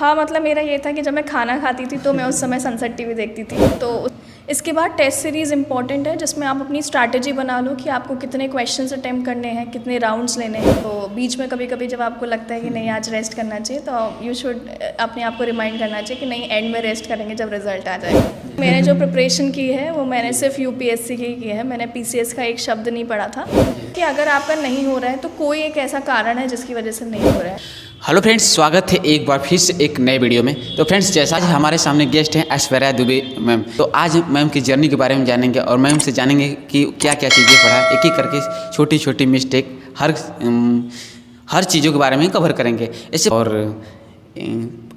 हाँ, मतलब मेरा ये था कि जब मैं खाना खाती थी तो मैं उस समय सनसेट टीवी देखती थी। तो इसके बाद टेस्ट सीरीज़ इंपॉर्टेंट है जिसमें आप अपनी स्ट्रैटेजी बना लो कि आपको कितने क्वेश्चंस अटेम्प्ट करने हैं, कितने राउंड्स लेने हैं। तो बीच में कभी-कभी जब आपको लगता है कि नहीं आज रेस्ट करना चाहिए तो यू शुड अपने आप को रिमाइंड करना चाहिए कि नहीं एंड में रेस्ट करेंगे जब रिज़ल्ट आ जाएगा। मैंने जो प्रिपरेशन की है वो मैंने सिर्फ यूपीएससी की है। मैंने पीसीएस का एक शब्द नहीं पढ़ा था कि अगर आपका नहीं हो रहा है तो कोई एक ऐसा कारण है जिसकी वजह से नहीं हो रहा है। हेलो फ्रेंड्स, स्वागत है एक बार फिर से एक नए वीडियो में। तो फ्रेंड्स, जैसा आज हमारे सामने गेस्ट हैं ऐश्वर्या दुबे मैम। तो आज मैम की जर्नी के बारे में जानेंगे और मैम से जानेंगे कि क्या क्या चीज़ें पढ़ा, एक एक करके छोटी छोटी मिस्टेक हर चीज़ों के बारे में कवर करेंगे ऐसे। और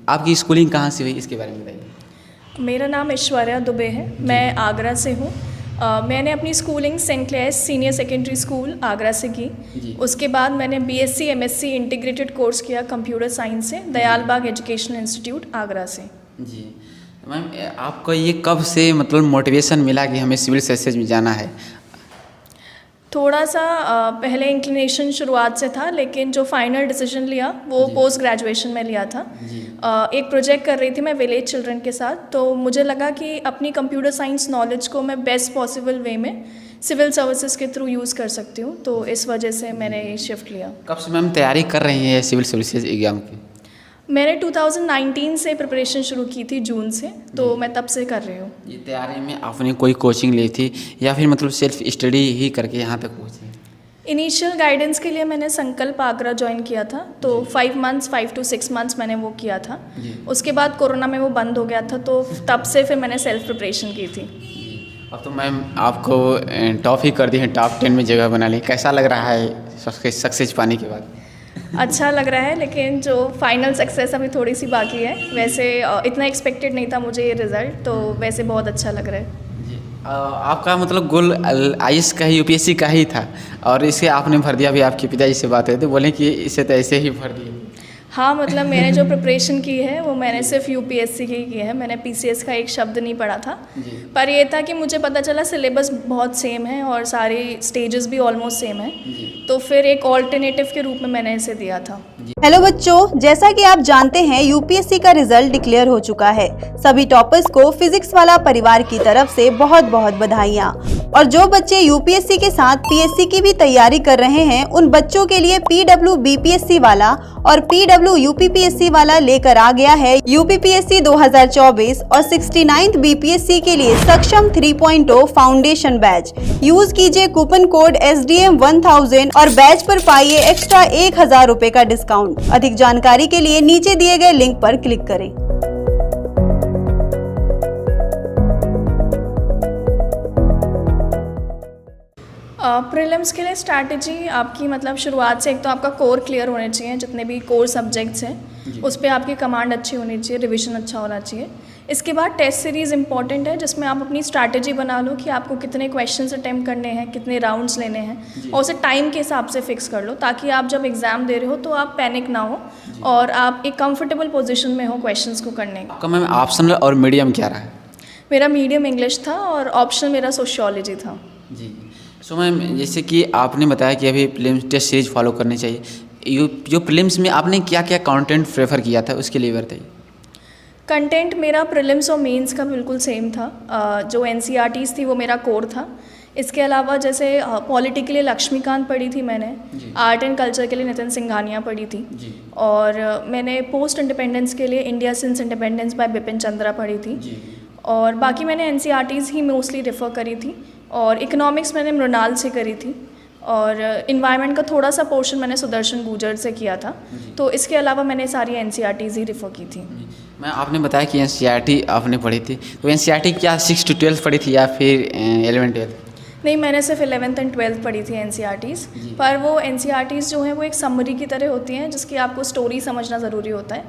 आपकी स्कूलिंग कहाँ से हुई इसके बारे में बताइए। मेरा नाम ऐश्वर्या दुबे है, मैं आगरा से हूँ। मैंने अपनी schooling Saint Clare's senior secondary school Agra से की। उसके बाद मैंने बीएससी एमएससी इंटीग्रेटेड कोर्स किया कंप्यूटर साइंस से दयाल बाग एजुकेशनल इंस्टीट्यूट आगरा से। जी मैम, आपको ये कब से मतलब मोटिवेशन मिला कि हमें सिविल सर्विसेज में जाना है? थोड़ा सा पहले इंक्लिनेशन शुरुआत से था, लेकिन जो फाइनल डिसीजन लिया वो पोस्ट ग्रेजुएशन में लिया था। एक प्रोजेक्ट कर रही थी मैं विलेज चिल्ड्रन के साथ, तो मुझे लगा कि अपनी कंप्यूटर साइंस नॉलेज को मैं बेस्ट पॉसिबल वे में सिविल सर्विसेज के थ्रू यूज़ कर सकती हूँ, तो इस वजह से मैंने ये शिफ्ट लिया। कब से मैम तैयारी कर रही हैं सिविल सर्विसेज एग्जाम की? मैंने 2019 से प्रिपरेशन शुरू की थी, जून से, तो मैं तब से कर रही हूँ। ये तैयारी में आपने कोई कोचिंग ली थी या फिर मतलब सेल्फ स्टडी ही करके यहाँ तक पहुँची? इनिशियल गाइडेंस के लिए मैंने संकल्प आगरा ज्वाइन किया था, तो 5 to 6 मंथ्स मैंने वो किया था। उसके बाद कोरोना में वो बंद हो गया था, तो तब से फिर मैंने सेल्फ प्रिपरेशन की थी। अब तो मैम आपको टॉप ही कर दी है, टॉप 10 में जगह बना ली। कैसा लग रहा है सक्सेस पाने के बाद? अच्छा लग रहा है, लेकिन जो फाइनल सक्सेस अभी थोड़ी सी बाकी है। वैसे इतना एक्सपेक्टेड नहीं था मुझे ये रिज़ल्ट, तो वैसे बहुत अच्छा लग रहा है। आपका मतलब गोल आईएएस का ही, यूपीएससी का ही था और इसे आपने भर दिया। अभी आपके पिताजी से बात हुई तो बोले कि इसे तो ऐसे ही भर दिए। हाँ, मतलब मैंने जो प्रिपरेशन की है वो मैंने सिर्फ यूपीएससी की है। मैंने पीसीएस का एक शब्द नहीं पढ़ा था, पर ये था कि मुझे पता चला सिलेबस बहुत सेम है और सारे स्टेजेस भी ऑलमोस्ट सेम है, तो फिर एक ऑल्टरनेटिव के रूप में मैंने इसे दिया था। हेलो बच्चों, जैसा कि आप जानते हैं यूपीएससी का रिजल्ट डिक्लेयर हो चुका है। सभी टॉपर्स को फिजिक्स वाला परिवार की तरफ से बहुत बहुत बधाइयाँ। और जो बच्चे यूपीएससी के साथ पीएससी की भी तैयारी कर रहे हैं, उन बच्चों के लिए पीडब्ल्यू बीपीएससी वाला और पीडब्ल्यू यूपीपीएससी वाला लेकर आ गया है यूपीपीएससी 2024 और 69th बीपीएससी के लिए सक्षम 3.0 फाउंडेशन बैच। यूज कीजिए कूपन कोड SDM 1000 और बैच पर पाइए एक्स्ट्रा 1000 रुपए का डिस्काउंट। अधिक जानकारी के लिए नीचे दिए गए लिंक पर क्लिक करें। प्रीलिम्स के लिए स्ट्रैटेजी आपकी मतलब शुरुआत से एक तो आपका कोर क्लियर होने चाहिए। जितने भी कोर सब्जेक्ट्स हैं उस पर आपकी कमांड अच्छी होनी चाहिए, रिवीजन अच्छा होना चाहिए। इसके बाद टेस्ट सीरीज़ इंपॉर्टेंट है जिसमें आप अपनी स्ट्रैटेजी बना लो कि आपको कितने क्वेश्चंस अटेम्प्ट करने हैं, कितने राउंड्स लेने हैं, और उसे टाइम के हिसाब से फिक्स कर लो ताकि आप जब एग्ज़ाम दे रहे हो तो आप पैनिक ना हो और आप एक कंफर्टेबल पोजीशन में हो क्वेश्चंस को करने का। आपका मैम ऑप्शनल और मीडियम क्या रहा है? मेरा मीडियम इंग्लिश था और ऑप्शनल मेरा सोशियोलॉजी था। जी, सो मैम जैसे कि आपने बताया कि अभी प्रीलिम्स टेस्ट सीरीज फॉलो करनी चाहिए, जो प्रीलिम्स में आपने क्या क्या कंटेंट प्रेफर किया था उसके लिए बताइए। कंटेंट मेरा प्रीलिम्स और मेंस का बिल्कुल सेम था। जो एनसीईआरटीज़ थी वो मेरा कोर था। इसके अलावा जैसे पॉलिटी के लिए लक्ष्मीकांत पढ़ी थी मैंने, आर्ट एंड कल्चर के लिए नितिन सिंघानिया पढ़ी थी, और मैंने पोस्ट इंडिपेंडेंस के लिए India since independence bye Bipin Chandra पढ़ी थी, और बाकी मैंने एनसीईआरटीज़ ही मोस्टली रेफ़र करी थी। और इकोनॉमिक्स मैंने मृणाल से करी थी, और इन्वायरमेंट का थोड़ा सा पोर्शन मैंने सुदर्शन गुर्जर से किया था। तो इसके अलावा मैंने सारी एनसीईआरटीज़ ही रेफ़र की थी। मैं आपने बताया कि एनसीईआरटी आपने पढ़ी थी, तो एनसीईआरटी क्या 6 to 12 पढ़ी थी या फिर 11-12? नहीं, मैंने सिर्फ 11th and 12th पढ़ी थी एनसीईआरटीज़। पर वो एनसीईआरटीज़ जो हैं वो एक समरी की तरह होती हैं जिसकी आपको स्टोरी समझना ज़रूरी होता है।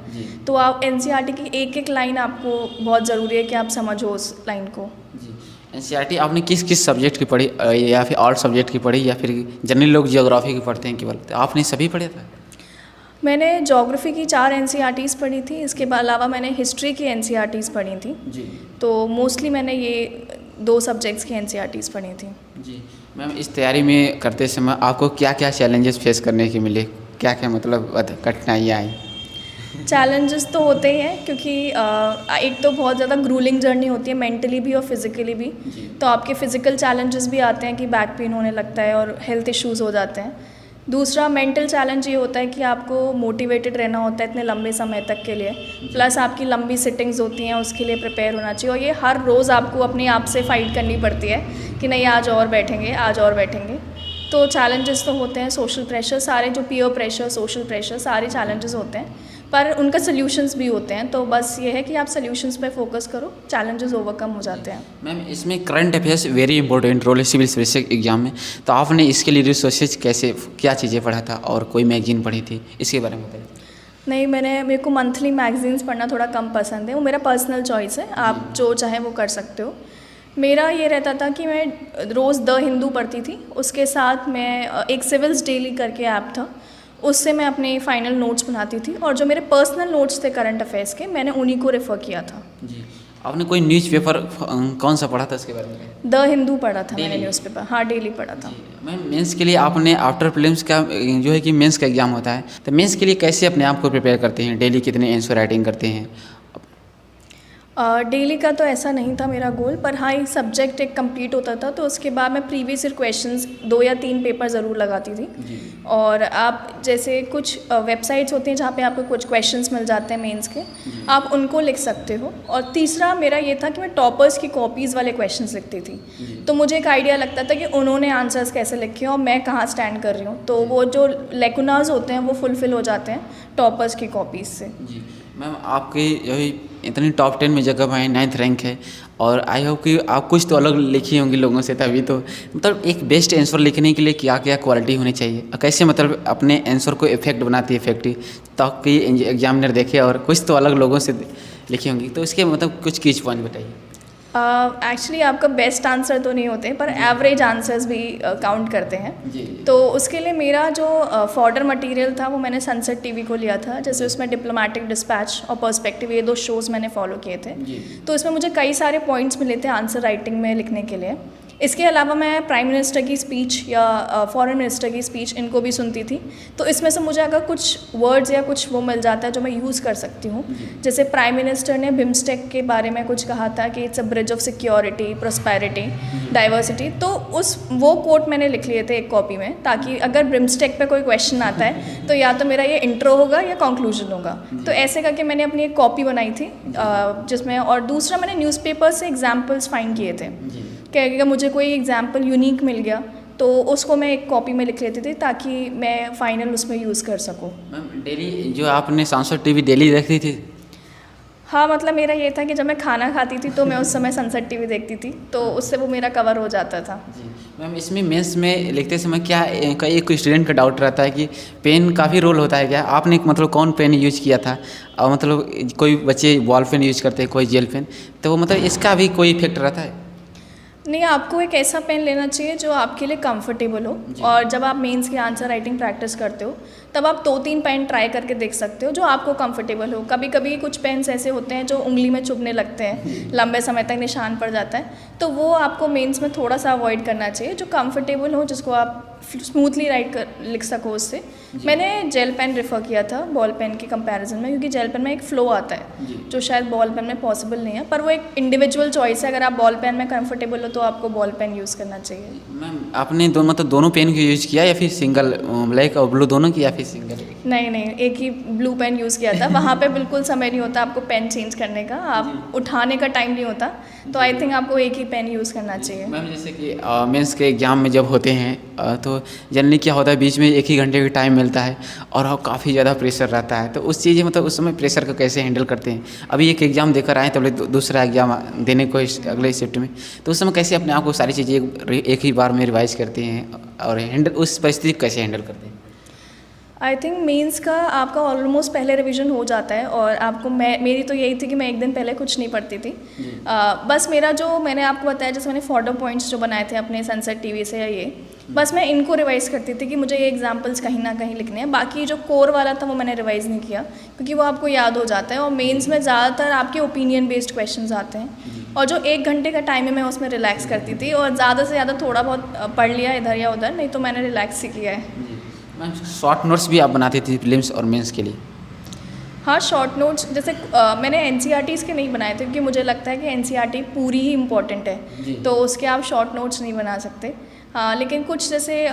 तो आप एनसीईआरटी की एक एक लाइन आपको बहुत ज़रूरी है कि आप समझो उस लाइन को। एनसीईआरटी आपने किस किस सब्जेक्ट की पढ़ी, या फिर ऑल सब्जेक्ट की पढ़ी, या फिर जनरल लोग जियोग्राफी की पढ़ते हैं केवल, तो आपने सभी पढ़े था? मैंने ज्योग्राफी की 4 एनसीईआरटीज़ पढ़ी थी। इसके अलावा मैंने हिस्ट्री की एनसीईआरटीज़ पढ़ी थी। तो मोस्टली मैंने ये 2 सब्जेक्ट्स की एनसीईआरटीज़ पढ़ी थी। जी मैम, इस तैयारी में करते समय आपको क्या क्या चैलेंजेस फेस करने के मिले, क्या क्या मतलब कठिनाइयाँ आई? चैलेंजेस तो होते ही हैं क्योंकि एक तो बहुत ज़्यादा ग्रूलिंग जर्नी होती है मेंटली भी और फिज़िकली भी। तो आपके फिज़िकल चैलेंजेस भी आते हैं कि बैक पेन होने लगता है और हेल्थ इश्यूज़ हो जाते हैं। दूसरा मेंटल चैलेंज ये होता है कि आपको मोटिवेटेड रहना होता है इतने लंबे समय तक के लिए, प्लस आपकी लंबी सिटिंग्स होती हैं, उसके लिए प्रिपेयर होना चाहिए। और ये हर रोज़ आपको अपने आप से फाइट करनी पड़ती है कि नहीं आज और बैठेंगे, आज और बैठेंगे। तो चैलेंजेस तो होते हैं, सोशल प्रेशर, सारे जो पीयर प्रेशर, सोशल प्रेशर, सारे चैलेंजेस होते हैं, पर उनका सोल्यूशंस भी होते हैं। तो बस ये है कि आप सोल्यूशंस पे फोकस करो, चैलेंजेस ओवरकम हो जाते हैं। मैम इसमें current affairs very important role है सिविल सर्विस एग्जाम में, तो आपने इसके लिए रिसोर्सेज कैसे, क्या चीज़ें पढ़ा था और कोई मैगजीन पढ़ी थी, इसके बारे में बताइए। नहीं, मेरे को मंथली मैगजीन्स पढ़ना थोड़ा कम पसंद है, वो मेरा पर्सनल चॉइस है, आप जो चाहें वो कर सकते हो। मेरा ये रहता था कि मैं रोज़ द हिंदू पढ़ती थी, उसके साथ मैं एक सिविल्स डेली करके ऐप था, उससे मैं अपने फाइनल नोट्स बनाती थी, और जो मेरे पर्सनल नोट्स थे करंट अफेयर्स के, मैंने उन्हीं को रेफ़र किया था। जी, आपने कोई न्यूज़पेपर कौन सा पढ़ा था इसके बारे में? द हिंदू पढ़ा था मैंने न्यूज़पेपर, हाँ डेली पढ़ा था। मैम मेंस के लिए आपने आफ्टर प्रीलिम्स का जो है कि मेंस का एग्ज़ाम होता है, तो मेंस के लिए कैसे अपने आप को प्रिपेयर करते हैं, डेली कितने आंसर राइटिंग करते हैं? डेली का तो ऐसा नहीं था मेरा गोल, पर हाँ एक सब्जेक्ट एक कंप्लीट होता था, तो उसके बाद मैं प्रीवियस ईयर क्वेश्चंस 2 या 3 पेपर ज़रूर लगाती थी। और आप जैसे कुछ वेबसाइट्स होती हैं जहाँ पे आपको कुछ क्वेश्चंस मिल जाते हैं मेंस के, आप उनको लिख सकते हो। और तीसरा मेरा ये था कि मैं टॉपर्स की कॉपीज़ वाले क्वेश्चंस लिखती थी, तो मुझे एक आइडिया लगता था कि उन्होंने आंसर्स कैसे लिखे और मैं कहाँ स्टैंड कर रही हूँ, तो वो जो लेकुनाज होते हैं वो फुलफ़िल हो जाते हैं टॉपर्स की कॉपीज़ से। जी मैम, आपकी जो है इतनी टॉप 10 में जगह पाए, 9th रैंक है, और आई होप कि आप कुछ तो अलग लिखी होंगी लोगों से, तभी तो मतलब एक बेस्ट आंसर लिखने के लिए क्या क्या क्वालिटी होनी चाहिए, कैसे मतलब अपने आंसर को इफेक्ट बनाती है, इफेक्टिव, ताकि एग्जामिनर देखे और कुछ तो अलग लोगों से लिखी होंगी, तो इसके मतलब कुछ कीज पॉइंट बताइए। एक्चुअली आपका बेस्ट आंसर तो नहीं होते, पर एवरेज आंसर्स भी काउंट करते हैं। तो उसके लिए मेरा जो फॉर्डर मटेरियल था वो मैंने सनसेट टीवी को लिया था, जैसे उसमें डिप्लोमेटिक डिस्पैच और पर्सपेक्टिव, ये 2 शोज़ मैंने फॉलो किए थे। तो इसमें मुझे कई सारे पॉइंट्स मिले थे आंसर राइटिंग में लिखने के लिए। इसके अलावा मैं प्राइम मिनिस्टर की स्पीच या फॉरेन मिनिस्टर की स्पीच, इनको भी सुनती थी, तो इसमें से मुझे अगर कुछ वर्ड्स या कुछ वो मिल जाता है जो मैं यूज़ कर सकती हूँ। जैसे प्राइम मिनिस्टर ने बिम्स्टेक के बारे में कुछ कहा था कि it's a bridge of security, prosperity, diversity, तो वो कोट मैंने लिख लिए थे एक कॉपी में, ताकि अगर बिम्स्टेक पे कोई क्वेश्चन आता है तो या तो मेरा ये इंट्रो होगा या कंक्लूजन होगा। तो ऐसे करके मैंने अपनी एक कॉपी बनाई थी जिसमें, और दूसरा मैंने न्यूज़पेपर से एग्जाम्पल्स फाइंड किए थे कि अगर मुझे कोई एग्जाम्पल यूनिक मिल गया तो उसको मैं एक कॉपी में लिख लेती थी, ताकि मैं फाइनल उसमें यूज़ कर सकूं। मैम डेली जो आपने सनसेट टीवी डेली देखती थी? हाँ, मतलब मेरा ये था कि जब मैं खाना खाती थी तो मैं उस समय सनसेट टीवी देखती थी, तो उससे वो मेरा कवर हो जाता था। जी मैम, इसमें मेंस में लिखते समय क्या एक स्टूडेंट का डाउट रहता है कि पेन काफ़ी रोल होता है क्या? आपने मतलब कौन पेन यूज किया था, और मतलब कोई बच्चे बॉल पेन यूज करते हैं, कोई जेल पेन, तो वो मतलब इसका भी कोई इफेक्ट रहता है? नहीं, आपको एक ऐसा पेन लेना चाहिए जो आपके लिए कंफर्टेबल हो, और जब आप मेंस की आंसर राइटिंग प्रैक्टिस करते हो तब आप 2-3 पेन ट्राई करके देख सकते हो जो आपको कंफर्टेबल हो। कभी कभी कुछ पेन्स ऐसे होते हैं जो उंगली में चुभने लगते हैं, लंबे समय तक निशान पड़ जाता है, तो वो आपको मेंस में थोड़ा सा अवॉइड करना चाहिए, जो कंफर्टेबल हो, जिसको आप स्मूथली लिख सको उससे। मैंने जेल पेन रेफ़र किया था बॉल पेन के कंपैरिजन में, क्योंकि जेल पेन में एक फ़्लो आता है जो शायद बॉल पेन में पॉसिबल नहीं है, पर वो एक इंडिविजुअल चॉइस है। अगर आप बॉल पेन में कंफर्टेबल हो तो आपको बॉल पेन यूज़ करना चाहिए। मैम आपने मतलब दोनों पेन को यूज़ किया या फिर सिंगल, ब्लैक और ब्लू दोनों की, या फिर सिंगल? नहीं, एक ही ब्लू पेन यूज़ किया था। वहाँ पे बिल्कुल समय नहीं होता आपको पेन चेंज करने का, आप उठाने का टाइम नहीं होता, तो आई थिंक आपको एक ही पेन यूज़ करना चाहिए। मैम जैसे कि मेंस के एग्ज़ाम में जब होते हैं तो जनरली क्या होता है, बीच में 1 ही घंटे का टाइम मिलता है और काफ़ी ज़्यादा प्रेशर रहता है, तो उस चीज़ मतलब उस समय प्रेशर को कैसे हैंडल करते हैं? अभी एक एग्ज़ाम देकर आए, तब दूसरा एग्ज़ाम देने को अगले शिफ्ट में, तो उस समय कैसे अपने आप को सारी चीज़ें एक ही बार में रिवाइज करते हैं और हैंडल उस परिस्थिति को कैसे हैंडल करते हैं? आई थिंक मेंस का आपका ऑलमोस्ट पहले रिवीजन हो जाता है, और आपको मेरी तो यही थी कि मैं एक दिन पहले कुछ नहीं पढ़ती थी। बस मेरा जो मैंने आपको बताया, जैसे मैंने फॉर्डर पॉइंट्स जो बनाए थे अपने सनसेट टीवी से, या ये बस मैं इनको रिवाइज़ करती थी कि मुझे ये एग्जांपल्स कहीं ना कहीं लिखने हैं। बाकी जो कोर वाला था वो मैंने रिवाइज़ नहीं किया, क्योंकि वो आपको याद हो जाता है, और मेंस में ज़्यादातर आपके ओपिनियन बेस्ड क्वेश्चंस आते हैं, और जो 1 घंटे का टाइम है मैं उसमें रिलैक्स करती थी, और ज़्यादा से ज़्यादा थोड़ा बहुत पढ़ लिया इधर या उधर, नहीं तो मैंने रिलैक्स ही किया है। मैम शॉर्ट नोट्स भी आप बनाती थी प्रीलिम्स और मेंस के लिए? हाँ, शॉर्ट नोट्स जैसे मैंने एनसीईआरटीज़ के नहीं बनाए थे क्योंकि मुझे लगता है कि एनसीईआरटी पूरी ही इम्पॉर्टेंट है, तो उसके आप शॉर्ट नोट्स नहीं बना सकते। हाँ, लेकिन कुछ जैसे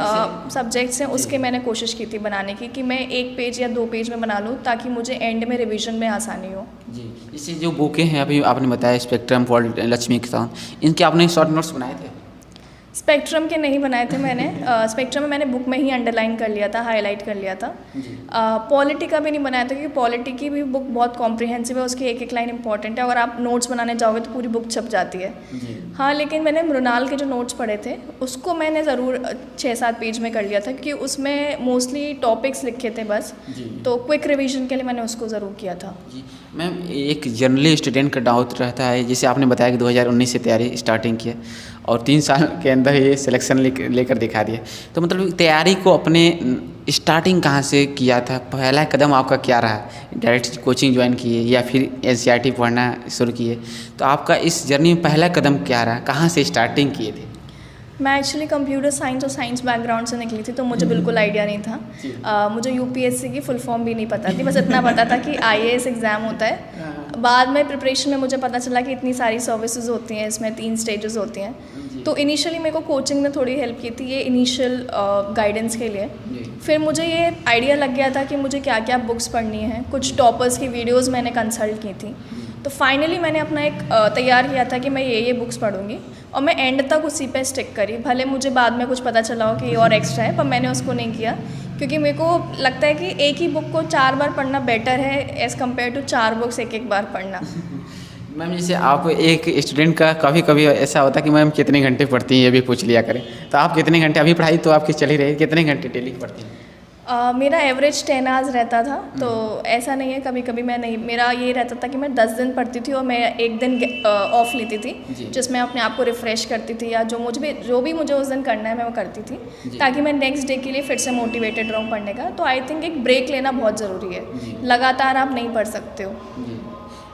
सब्जेक्ट्स हैं उसके मैंने कोशिश की थी बनाने की कि मैं 1 पेज या 2 पेज में बना लूँ ताकि मुझे एंड में रिवीजन में आसानी हो। जी, इससे जो बुकें हैं अभी आपने बताया स्पेक्ट्रम फॉर लक्ष्मीकांत, इनके आपने शॉर्ट नोट्स बनाए थे? स्पेक्ट्रम के नहीं बनाए थे मैंने। स्पेक्ट्रम में मैंने बुक में ही अंडरलाइन कर लिया था, हाईलाइट कर लिया था। पॉलिटी का भी नहीं बनाया था क्योंकि पॉलिटी की भी बुक बहुत कॉम्प्रिहेंसिव है, उसकी एक एक लाइन इंपॉर्टेंट है। अगर आप नोट्स बनाने जाओगे तो पूरी बुक छप जाती है। हाँ, लेकिन मैंने मृणाल के जो नोट्स पढ़े थे उसको मैंने ज़रूर 6-7 पेज में कर लिया था क्योंकि उसमें मोस्टली टॉपिक्स लिखे थे बस, तो क्विक रिवीजन के लिए मैंने उसको ज़रूर किया था। मैम, एक जनरली स्टूडेंट का डाउट रहता है, जैसे आपने बताया कि 2019 से तैयारी स्टार्टिंग की है और 3 साल के अंदर ये सिलेक्शन लेकर दिखा दिया, तो मतलब तैयारी को अपने स्टार्टिंग कहाँ से किया था? पहला कदम आपका क्या रहा? डायरेक्ट कोचिंग ज्वाइन किए या फिर एनसीईआरटी पढ़ना शुरू किए? तो आपका इस जर्नी में पहला कदम क्या रहा? कहाँ से स्टार्टिंग किए थे? मैं एक्चुअली कंप्यूटर साइंस और साइंस बैकग्राउंड से निकली थी, तो मुझे बिल्कुल आइडिया नहीं था। मुझे यूपीएससी की फुल फॉर्म भी नहीं पता थी, बस इतना पता था कि आईएएस एग्ज़ाम होता है। बाद में प्रिपरेशन में मुझे पता चला कि इतनी सारी सर्विसेज होती हैं, इसमें 3 स्टेजेस होती हैं। तो इनिशियली मेरे को कोचिंग ने थोड़ी हेल्प की थी ये इनिशियल गाइडेंस के लिए। फिर मुझे ये आइडिया लग गया था कि मुझे क्या क्या बुक्स पढ़नी है। कुछ टॉपर्स की वीडियोज़ मैंने कंसल्ट की थी, तो फाइनली मैंने अपना एक तैयार किया था कि मैं ये बुक्स पढ़ूंगी और मैं एंड तक उसी पे स्टिक करी। भले मुझे बाद में कुछ पता चला हो कि ये और एक्स्ट्रा है, पर मैंने उसको नहीं किया क्योंकि मेरे को लगता है कि एक ही बुक को 4 बार पढ़ना बेटर है एज़ कम्पेयर टू 4 बुक्स एक बार पढ़ना। मैम, जैसे आप एक स्टूडेंट का कभी कभी ऐसा होता है कि मैम कितने घंटे पढ़ती हैं ये भी पूछ लिया करें, तो आप कितने घंटे, अभी पढ़ाई तो आपकी चल ही रही है, कितने घंटे डेली पढ़ती हैं? मेरा एवरेज 10 आवर्स रहता था, तो ऐसा नहीं है, कभी कभी मैं नहीं, मेरा ये रहता था कि मैं 10 दिन पढ़ती थी और मैं एक दिन ऑफ लेती थी जिसमें अपने आप को रिफ़्रेश करती थी या जो भी मुझे उस दिन करना है मैं वो करती थी ताकि मैं नेक्स्ट डे के लिए फिर से मोटिवेटेड रहूँ पढ़ने का। तो आई थिंक एक ब्रेक लेना बहुत ज़रूरी है, लगातार आप नहीं पढ़ सकते हो।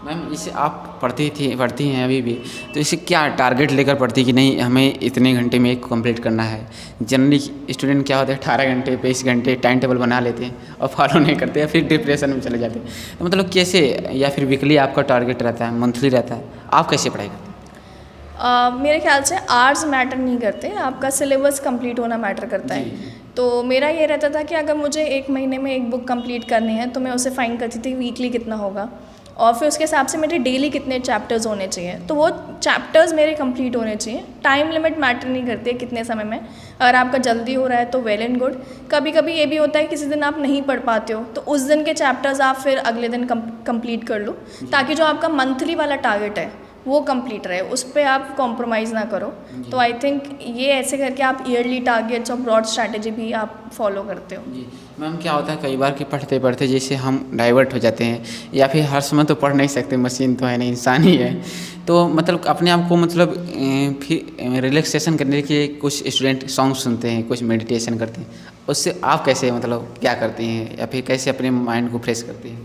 मैम, इसे आप पढ़ती हैं अभी भी, तो इसे क्या टारगेट लेकर पढ़ती कि नहीं हमें इतने घंटे में कंप्लीट करना है? जनरली स्टूडेंट क्या होता है 18 घंटे 20 घंटे टाइम टेबल बना लेते हैं और फॉलो नहीं करते या फिर डिप्रेशन में चले जाते हैं, तो मतलब कैसे, या फिर वीकली आपका टारगेट रहता है, मंथली रहता है, आप कैसे पढ़ाई करते हैं? मेरे ख्याल से आवर्स मैटर नहीं करते, आपका सिलेबस कंप्लीट होना मैटर करता है। तो मेरा ये रहता था कि अगर मुझे 1 महीने में एक बुक कंप्लीट करनी है तो मैं उसे फाइंड करती थी वीकली कितना होगा और फिर उसके हिसाब से मेरे डेली कितने चैप्टर्स होने चाहिए, तो वो चैप्टर्स मेरे कंप्लीट होने चाहिए। टाइम लिमिट मैटर नहीं करती है कितने समय में, अगर आपका जल्दी हो रहा है तो वेल एंड गुड। कभी कभी ये भी होता है किसी दिन आप नहीं पढ़ पाते हो तो उस दिन के चैप्टर्स आप फिर अगले दिन कंप्लीट कर लो ताकि जो आपका मंथली वाला टारगेट है वो कंप्लीट रहे, उस पर आप कॉम्प्रोमाइज़ ना करो। तो आई थिंक ये ऐसे करके आप ईयरली टारगेट्स और ब्रॉड स्ट्रैटेजी भी आप फॉलो करते हो। जी मैम, क्या होता है कई बार कि पढ़ते पढ़ते जैसे हम डाइवर्ट हो जाते हैं या फिर हर समय तो पढ़ नहीं सकते, मशीन तो है नहीं, इंसान ही है, तो मतलब अपने आप को मतलब फिर रिलैक्सेशन करने के लिए कुछ स्टूडेंट सॉन्ग सुनते हैं, कुछ मेडिटेशन करते हैं, उससे आप कैसे मतलब क्या करती हैं या फिर कैसे अपने माइंड को फ्रेश करती हैं?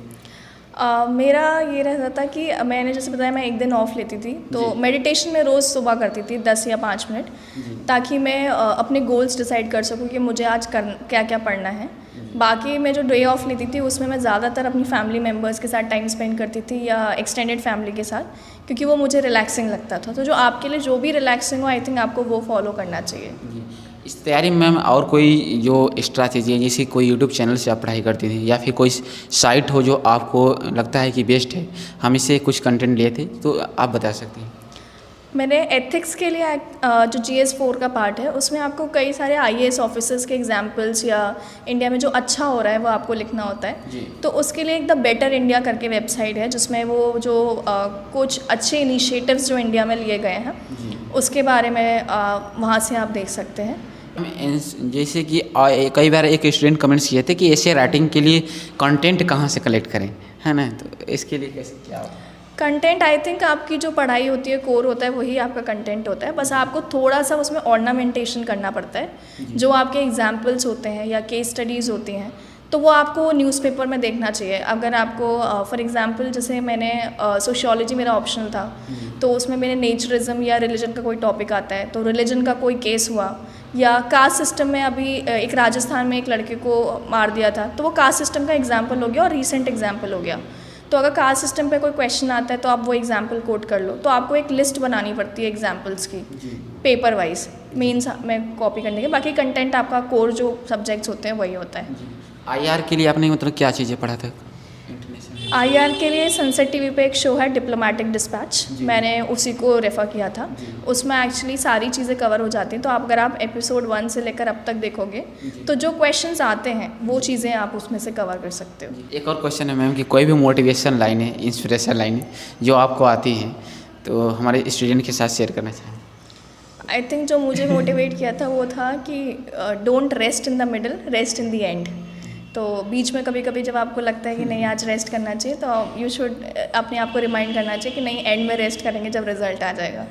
मेरा ये रहता था कि मैंने जैसे बताया मैं एक दिन ऑफ लेती थी, तो मेडिटेशन में रोज़ सुबह करती थी 10 या 5 मिनट, ताकि मैं अपने गोल्स डिसाइड कर सकूं कि मुझे आज क्या क्या पढ़ना है। बाकी मैं जो डे ऑफ लेती थी उसमें मैं ज़्यादातर अपनी फैमिली मेम्बर्स के साथ टाइम स्पेंड करती थी या एक्सटेंडेड फैमिली के साथ, क्योंकि वो मुझे रिलैक्सिंग लगता था। तो जो आपके लिए जो भी रिलैक्सिंग हो आई थिंक आपको वो फॉलो करना चाहिए। इस तैयारी में मैम और कोई जो एक्स्ट्रा चीज़ें जैसे कोई यूट्यूब चैनल से आप पढ़ाई करती थी या फिर कोई साइट हो जो आपको लगता है कि बेस्ट है, हम इससे कुछ कंटेंट लिए थे, तो आप बता सकते हैं? मैंने एथिक्स के लिए जो GS4 का पार्ट है उसमें आपको कई सारे IAS ऑफिसर्स के एग्जाम्पल्स या इंडिया में जो अच्छा हो रहा है वो आपको लिखना होता है। तो उसके लिए एक द बेटर इंडिया करके वेबसाइट है जिसमें वो जो कुछ अच्छे इनिशिएटिव्स जो इंडिया में लिए गए हैं उसके बारे में वहाँ से आप देख सकते हैं। जैसे कि कई बार एक स्टूडेंट कमेंट्स किए थे कि ऐसे राइटिंग के लिए कंटेंट कहाँ से कलेक्ट करें, है ना, तो इसके लिए कैसे क्या? कंटेंट आई थिंक आपकी जो पढ़ाई होती है, कोर होता है, वही आपका कंटेंट होता है, बस आपको थोड़ा सा उसमें ऑर्नामेंटेशन करना पड़ता है। जो आपके एग्जाम्पल्स होते हैं या केस स्टडीज़ होती हैं तो वो आपको न्यूज़पेपर में देखना चाहिए। अगर आपको फॉर एग्जांपल जैसे मैंने सोशियोलॉजी मेरा ऑप्शनल था, तो उसमें मैंने नेचरिज्म या रिलीजन का कोई टॉपिक आता है तो रिलीजन का कोई केस हुआ, या कास्ट सिस्टम में अभी एक राजस्थान में एक लड़के को मार दिया था तो वो कास्ट सिस्टम का एग्जाम्पल हो गया और रीसेंट एग्जाम्पल हो गया। तो अगर कास्ट सिस्टम पे कोई क्वेश्चन आता है तो आप वो एग्जाम्पल कोट कर लो, तो आपको एक लिस्ट बनानी पड़ती है एग्जाम्पल्स की पेपर वाइज मेंस में कॉपी करने के। बाकी कंटेंट आपका कोर जो सब्जेक्ट्स होते हैं वही होता है। IR के लिए आपने मतलब क्या चीज़ें पढ़ा था? IR के लिए सनसेट टीवी पे एक शो है डिप्लोमेटिक डिस्पैच, मैंने उसी को रेफ़र किया था। उसमें एक्चुअली सारी चीज़ें कवर हो जाती हैं, तो अगर आप एपिसोड 1 से लेकर अब तक देखोगे तो जो क्वेश्चंस आते हैं वो चीज़ें आप उसमें से कवर कर सकते हो। एक और क्वेश्चन है मैम कि कोई भी मोटिवेशन लाइन है, इंस्पिरेशन लाइन है जो आपको आती है तो हमारे स्टूडेंट के साथ शेयर करना चाहें? आई थिंक जो मुझे मोटिवेट किया था वो था कि don't rest in the middle, rest in the end. तो बीच में कभी कभी जब आपको लगता है कि नहीं आज रेस्ट करना चाहिए, तो यू शुड अपने आप को रिमाइंड करना चाहिए कि नहीं, एंड में रेस्ट करेंगे जब रिजल्ट आ जाएगा।